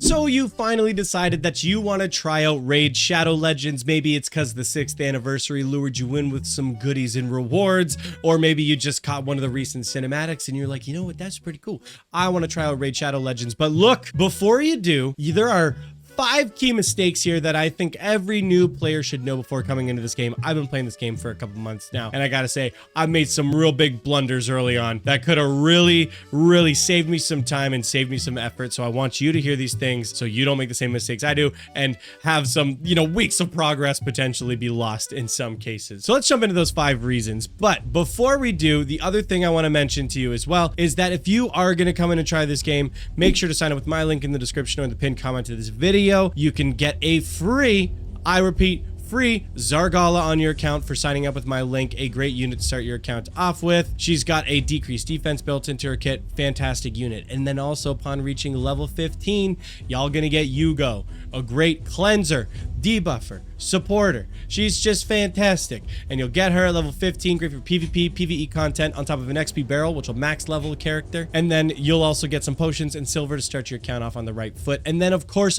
So you finally decided that you want to try out Raid Shadow Legends. Maybe it's because the 6th anniversary lured you in with some goodies and rewards, or maybe you just caught one of the recent cinematics and you're like, you know what, that's pretty cool. I want to try out Raid Shadow Legends. But look, before you do, there are 5 key mistakes here that I think every new player should know before coming into this game. I've been playing this game for a couple months now, and I gotta say, I made some real big blunders early on that could have really saved me some time and saved me some effort. So I want you to hear these things so you don't make the same mistakes I do and have some, weeks of progress potentially be lost in some cases. So let's jump into those 5 reasons. But before we do, the other thing I want to mention to you as well is that if you are going to come in and try this game, make sure to sign up with my link in the description or in the pinned comment to this video. You can get a free, I repeat, free Zargala on your account for signing up with my link. A great unit to start your account off with. She's got a decreased defense built into her kit. Fantastic unit. And then also upon reaching level 15, y'all gonna get Yugo, a great cleanser, debuffer, supporter. She's just fantastic. And you'll get her at level 15, great for PvP, PvE content on top of an XP barrel, which will max level a character. And then you'll also get some potions and silver to start your account off on the right foot. And then of course,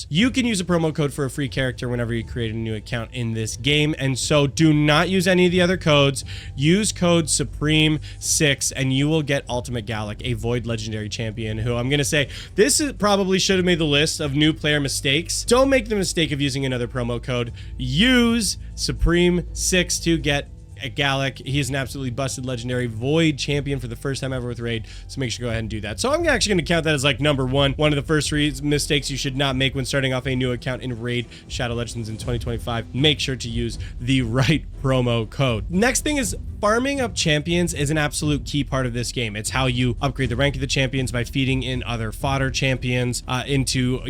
you can use a promo code for a free character whenever you create a new account in this game. And so do not use any of the other codes. Use code Supreme6 and you will get Ultimate Gallic, a Void Legendary Champion, who I'm gonna say, this is probably should have made the list of new player mistakes. Don't make the mistake of using another promo code. Use Supreme6 to get a Gallic. He's an absolutely busted legendary Void champion for the first time ever with Raid, so make sure to go ahead and do that. So I'm actually going to count that as like number one of the first mistakes you should not make when starting off a new account in Raid Shadow Legends in 2025. Make sure to use the right promo code. Next thing is farming up champions is an absolute key part of this game. It's how you upgrade the rank of the champions by feeding in other fodder champions into,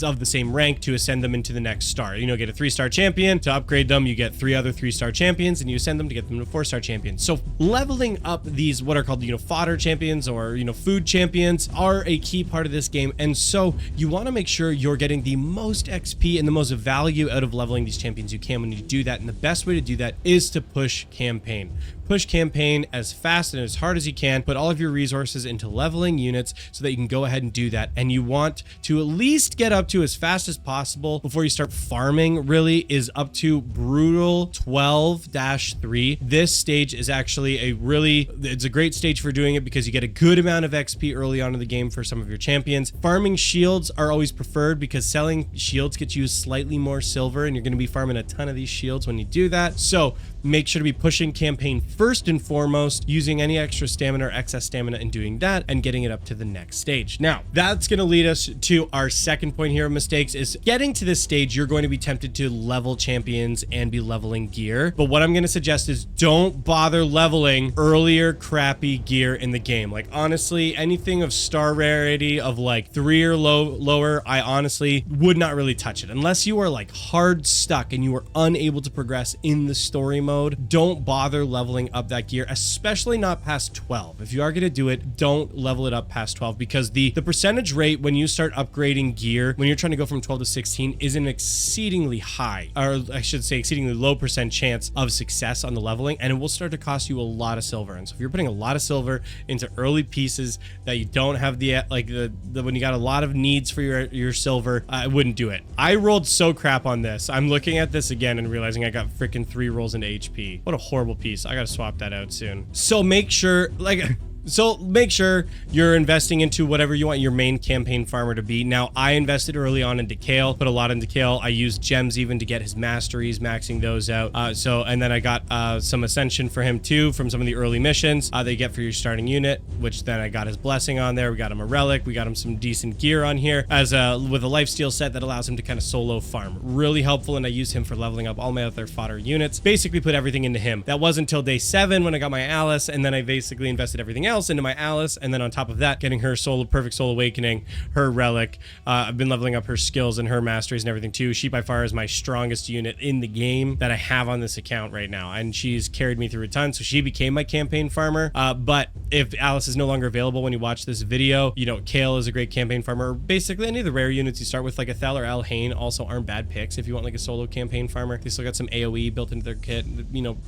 of the same rank to ascend them into the next star. Get a 3-star champion. To upgrade them, you get 3 other 3-star champions and you ascend them to get them to 4-star champions. So leveling up these, what are called, fodder champions or, food champions are a key part of this game. And so you want to make sure you're getting the most XP and the most value out of leveling these champions you can when you do that. And the best way to do that is to push campaign. Push campaign as fast and as hard as you can. Put all of your resources into leveling units so that you can go ahead and do that. And you want to at least get up to as fast as possible before you start farming, really, is up to Brutal 12-3. This stage is actually it's a great stage for doing it because you get a good amount of XP early on in the game for some of your champions. Farming shields are always preferred because selling shields gets you slightly more silver and you're going to be farming a ton of these shields when you do that. So make sure to be pushing campaign first and foremost, using any extra stamina or excess stamina and doing that and getting it up to the next stage. Now, that's going to lead us to our second point here of mistakes is getting to this stage, you're going to be tempted to level champions and be leveling gear. But what I'm going to suggest is don't bother leveling earlier crappy gear in the game. Like honestly, anything of star rarity of like 3 or lower, I honestly would not really touch it unless you are like hard stuck and you are unable to progress in the story mode. Don't bother leveling up that gear, especially not past 12. If you are going to do it, don't level it up past 12 because the percentage rate when you start upgrading gear, when you're trying to go from 12 to 16 is an exceedingly high, or I should say exceedingly low percent chance of success on the leveling, and it will start to cost you a lot of silver. And so if you're putting a lot of silver into early pieces that you don't have the when you got a lot of needs for your silver, I wouldn't do it. I rolled so crap on this. I'm looking at this again and realizing I got freaking 3 rolls into HP. What a horrible piece. I gotta swap that out soon. So make sure you're investing into whatever you want your main campaign farmer to be. Now, I invested early on into Kale, put a lot into Kale. I used gems even to get his masteries, maxing those out. And then I got some ascension for him too from some of the early missions that you get for your starting unit, which then I got his blessing on there. We got him a relic. We got him some decent gear on here with a lifesteal set that allows him to kind of solo farm. Really helpful, and I used him for leveling up all my other fodder units. Basically put everything into him. That wasn't until day 7 when I got my Alice, and then I basically invested everything else into my Alice, and then on top of that, getting her perfect soul awakening, her relic. I've been leveling up her skills and her masteries and everything too. She by far is my strongest unit in the game that I have on this account right now, and she's carried me through a ton, so she became my campaign farmer. But if Alice is no longer available when you watch this video, Kale is a great campaign farmer. Basically any of the rare units you start with, like Athel or Elhain, also aren't bad picks if you want like a solo campaign farmer. They still got some AoE built into their kit,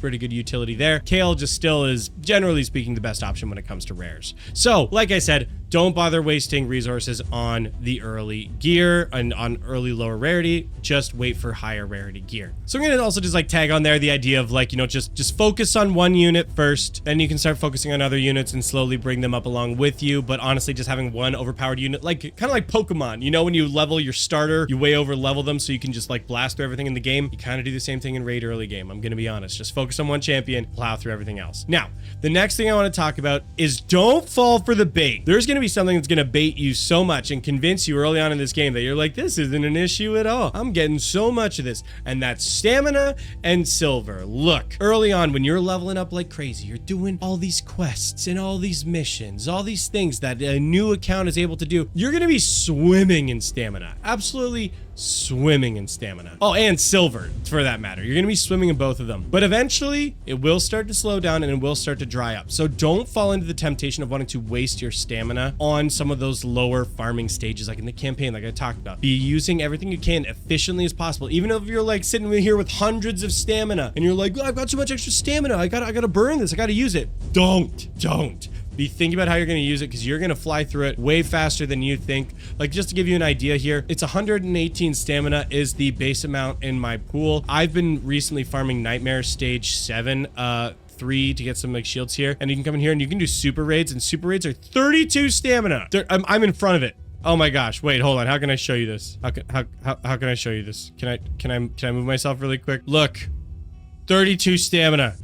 pretty good utility there. Kale just still is, generally speaking, the best option when it comes comes to rares. So, like I said, don't bother wasting resources on the early gear and on early lower rarity. Just wait for higher rarity gear. So I'm gonna also just like tag on there the idea of like, you know, just focus on one unit first, then you can start focusing on other units and slowly bring them up along with you. But honestly, just having one overpowered unit, like kind of like Pokemon, you know, when you level your starter, you way over level them so you can just like blast through everything in the game. You kind of do the same thing in raid early game. I'm gonna be honest, just focus on one champion, plow through everything else. Now, the next thing I want to talk about is don't fall for the bait. There's gonna be something that's gonna bait you so much and convince you early on in this game that you're like, this isn't an issue at all. I'm getting so much of this. And that's stamina and silver. Look, early on when you're leveling up like crazy, you're doing all these quests and all these missions, all these things that a new account is able to do. You're gonna be swimming in stamina. Absolutely swimming in stamina. Oh, and silver for that matter. You're gonna be swimming in both of them. But eventually it will start to slow down and it will start to dry up. So don't fall into the temptation of wanting to waste your stamina on some of those lower farming stages, like in the campaign, like I talked about. Be using everything you can efficiently as possible. Even if you're like sitting here with hundreds of stamina and you're like, oh, I've got so much extra stamina, I gotta burn this, I gotta use it. Don't. Be thinking about how you're going to use it, because you're going to fly through it way faster than you think. Like, just to give you an idea here, it's 118 stamina is the base amount in my pool. I've been recently farming Nightmare Stage 7, 3 to get some like shields here, and you can come in here and you can do super raids, and super raids are 32 stamina. I'm in front of it. Oh my gosh, wait, hold on. How can I show you this? How can I show you this? Can I move myself really quick? Look, 32 stamina.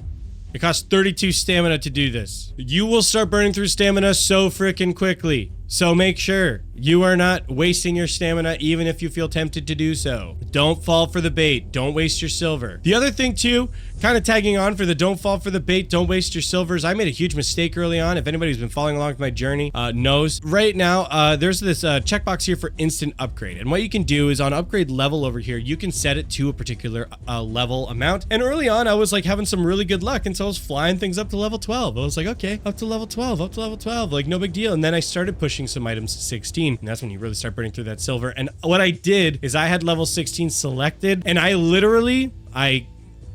It costs 32 stamina to do this. You will start burning through stamina so freaking quickly. So make sure you are not wasting your stamina even if you feel tempted to do so. Don't fall for the bait. Don't waste your silver. The other thing too, kind of tagging on for the don't fall for the bait, don't waste your silvers. I made a huge mistake early on. If anybody's been following along with my journey knows. Right now, there's this checkbox here for instant upgrade. And what you can do is on upgrade level over here, you can set it to a particular level amount. And early on, I was like having some really good luck. And so I was flying things up to level 12. I was like, okay, up to level 12, up to level 12, like no big deal. And then I started pushing some items to 16, and that's when you really start burning through that silver. And what I did is I had level 16 selected, and I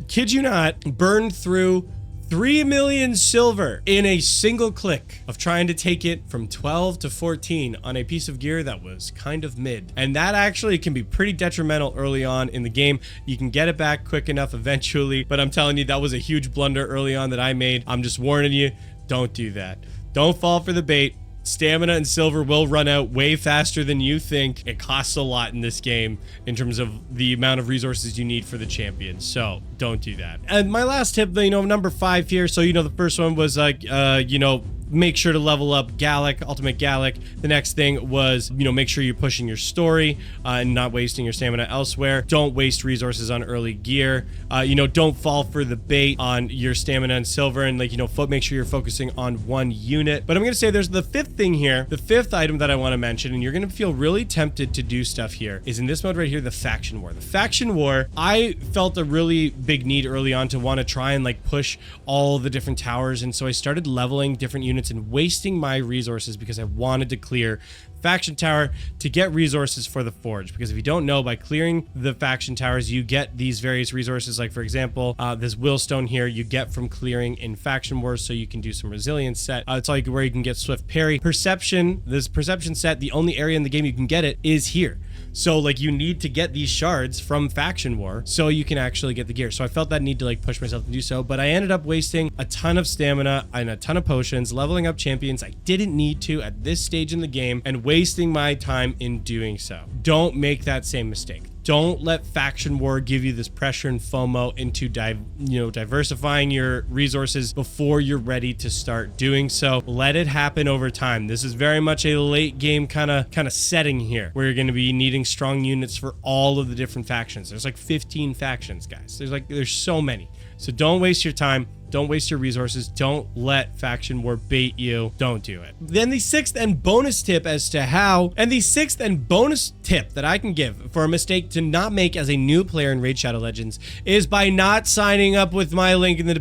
kid you not, burned through 3 million silver in a single click of trying to take it from 12 to 14 on a piece of gear that was kind of mid. And that actually can be pretty detrimental early on in the game. You can get it back quick enough eventually, but I'm telling you, that was a huge blunder early on that I made. I'm just warning you, don't do that. Don't fall for the bait. Stamina and silver will run out way faster than you think. It costs a lot in this game in terms of the amount of resources you need for the champion. So don't do that. And my last tip, you know, number 5 here. So, you know, the first one was like, you know, make sure to level up Gallic, Ultimate Gallic. The next thing was, you know, make sure you're pushing your story and not wasting your stamina elsewhere. Don't waste resources on early gear. You know, don't fall for the bait on your stamina and silver, and like, you know, make sure you're focusing on one unit. But I'm going to say there's the 5th thing here. The 5th item that I want to mention, and you're going to feel really tempted to do stuff here, is in this mode right here, the Faction War. The Faction War, I felt a really big need early on to want to try and like push all the different towers. And so I started leveling different units and wasting my resources because I wanted to clear faction tower to get resources for the forge. Because if you don't know, by clearing the faction towers, you get these various resources. Like for example, this willstone here you get from clearing in faction wars, so you can do some resilience set. It's like where you can get swift parry. Perception, this perception set, the only area in the game you can get it is here. So like you need to get these shards from faction war so you can actually get the gear. So I felt that need to like push myself to do so, but I ended up wasting a ton of stamina and a ton of potions, leveling up champions I didn't need to at this stage in the game, and wasting my time in doing so. Don't make that same mistake. Don't let faction war give you this pressure and FOMO into diversifying your resources before you're ready to start doing so. Let it happen over time. This is very much a late game kind of setting here, where you're going to be needing strong units for all of the different factions. There's like 15 factions, guys. There's so many. So don't waste your time. Don't waste your resources. Don't let faction war bait you. Don't do it. Then the 6th and bonus tip as to how, and the 6th and bonus tip that I can give for a mistake to not make as a new player in Raid Shadow Legends is by not signing up with my link in the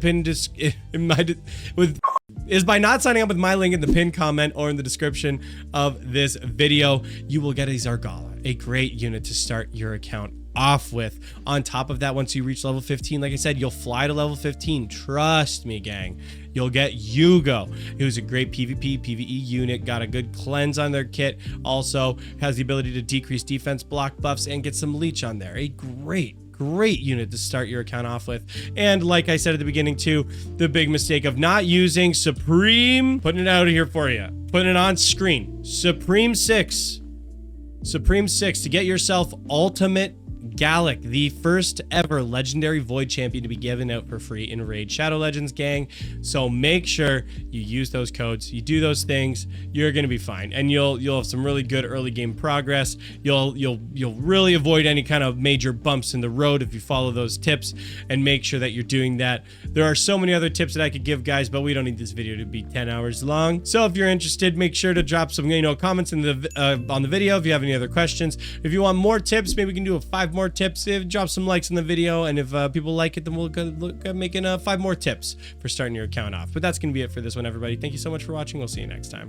pinned comment or in the description of this video. You will get a Zargala, a great unit to start your account off with. On top of that, once you reach level 15, like I said, you'll fly to level 15. Trust me, gang. You'll get Yugo, who's a great PvP, PvE unit, got a good cleanse on their kit, also has the ability to decrease defense block buffs and get some leech on there. A great unit to start your account off with. And like I said at the beginning too, the big mistake of not using Supreme, putting it out here for you, putting it on screen, Supreme 6 to get yourself Ultimate Gallic, the first ever legendary void champion to be given out for free in Raid Shadow Legends, gang. So make sure you use those codes, you do those things, you're gonna be fine, and you'll have some really good early game progress. You'll really avoid any kind of major bumps in the road if you follow those tips and make sure that you're doing that. There are so many other tips that I could give, guys, but we don't need this video to be 10 hours long. So if you're interested, make sure to drop some comments in the on the video if you have any other questions. If you want more tips, maybe we can do a 5 more tips. Drop some likes in the video, and if people like it, then we'll look at making 5 more tips for starting your account off. But that's gonna be it for this one, everybody. Thank you so much for watching. We'll see you next time.